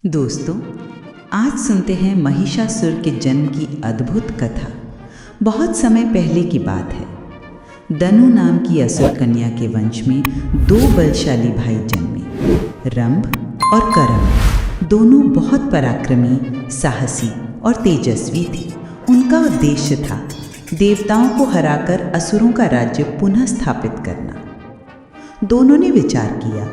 दोस्तों, आज सुनते हैं महिषासुर के जन्म की अद्भुत कथा। बहुत समय पहले की बात है। दनु नाम की असुर कन्या के वंश में दो बलशाली भाई जन्मे, रंभ और करम। दोनों बहुत पराक्रमी, साहसी और तेजस्वी थे। उनका उद्देश्य था देवताओं को हराकर असुरों का राज्य पुनः स्थापित करना। दोनों ने विचार किया,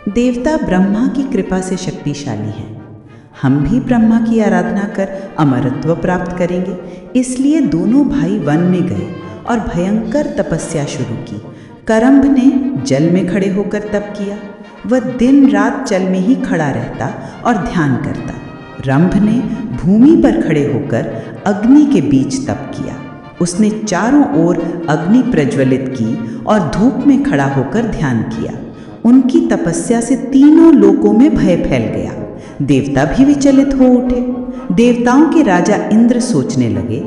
देवता ब्रह्मा की कृपा से शक्तिशाली हैं। हम भी ब्रह्मा की आराधना कर अमरत्व प्राप्त करेंगे। इसलिए दोनों भाई वन में गए और भयंकर तपस्या शुरू की। करम्भ ने जल में खड़े होकर तप किया। वह दिन रात जल में ही खड़ा रहता और ध्यान करता। रंभ ने भूमि पर खड़े होकर अग्नि के बीच तप किया। उसने चारों ओर अग्नि प्रज्वलित की और धूप में खड़ा होकर ध्यान किया। उनकी तपस्या से तीनों लोकों में भय फैल गया। देवता भी विचलित हो उठे। देवताओं के राजा इंद्र सोचने लगे,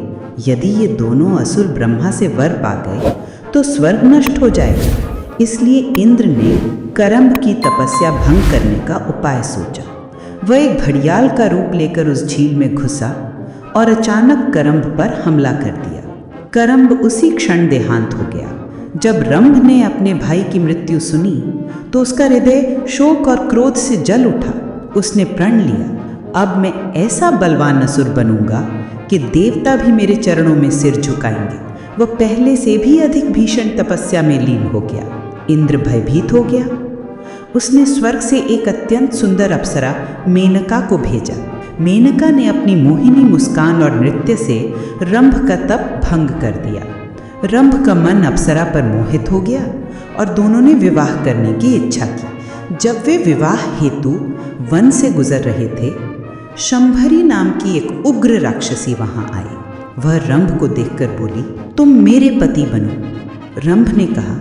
यदि ये दोनों असुर ब्रह्मा से वर पा गए तो स्वर्ग नष्ट हो जाएगा। इसलिए इंद्र ने करम्भ की तपस्या भंग करने का उपाय सोचा। वह एक घड़ियाल का रूप लेकर उस झील में घुसा और अचानक करम्भ पर हमला कर दिया। करम्भ उसी क्षण देहांत हो गया। जब रंभ ने अपने भाई की मृत्यु सुनी तो उसका हृदय शोक और क्रोध से जल उठा। उसने प्रण लिया, अब मैं ऐसा बलवान असुर बनूंगा कि देवता भी मेरे चरणों में सिर झुकाएंगे। वह पहले से भी अधिक भीषण तपस्या में लीन हो गया। इंद्र भयभीत हो गया। उसने स्वर्ग से एक अत्यंत सुंदर अप्सरा मेनका को भेजा। मेनका ने अपनी मोहिनी मुस्कान और नृत्य से रंभ का तप भंग कर दिया। रंभ का मन अप्सरा पर मोहित हो गया और दोनों ने विवाह करने की इच्छा की। जब वे विवाह हेतु वन से गुजर रहे थे, शंभरी नाम की एक उग्र राक्षसी वहां आई। वह रंभ को देखकर बोली, तुम मेरे पति बनो। रंभ ने कहा,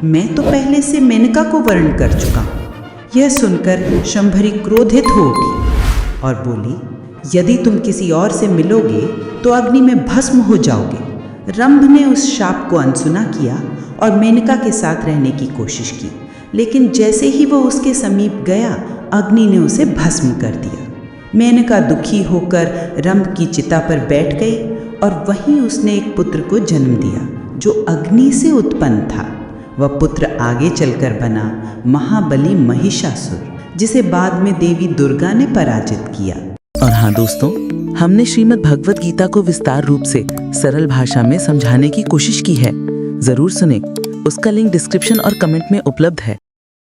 मैं तो पहले से मेनका को वर्ण कर चुका हूं। यह सुनकर शंभरी क्रोधित हो उठी और बोली, यदि तुम किसी और से मिलोगे तो अग्नि में भस्म हो जाओगे। रंभ ने उस शाप को अनसुना किया और मेनका के साथ रहने की कोशिश की, लेकिन जैसे ही वह उसके समीप गया, अग्नि ने उसे भस्म कर दिया। मेनका दुखी होकर रंभ की चिता पर बैठ गई और वहीं उसने एक पुत्र को जन्म दिया जो अग्नि से उत्पन्न था। वह पुत्र आगे चलकर बना महाबली महिषासुर, जिसे बाद में देवी दुर्गा ने पराजित किया। और हाँ दोस्तों, हमने श्रीमद् भगवत गीता को विस्तार रूप से सरल भाषा में समझाने की कोशिश की है। जरूर सुनें। उसका लिंक डिस्क्रिप्शन और कमेंट में उपलब्ध है।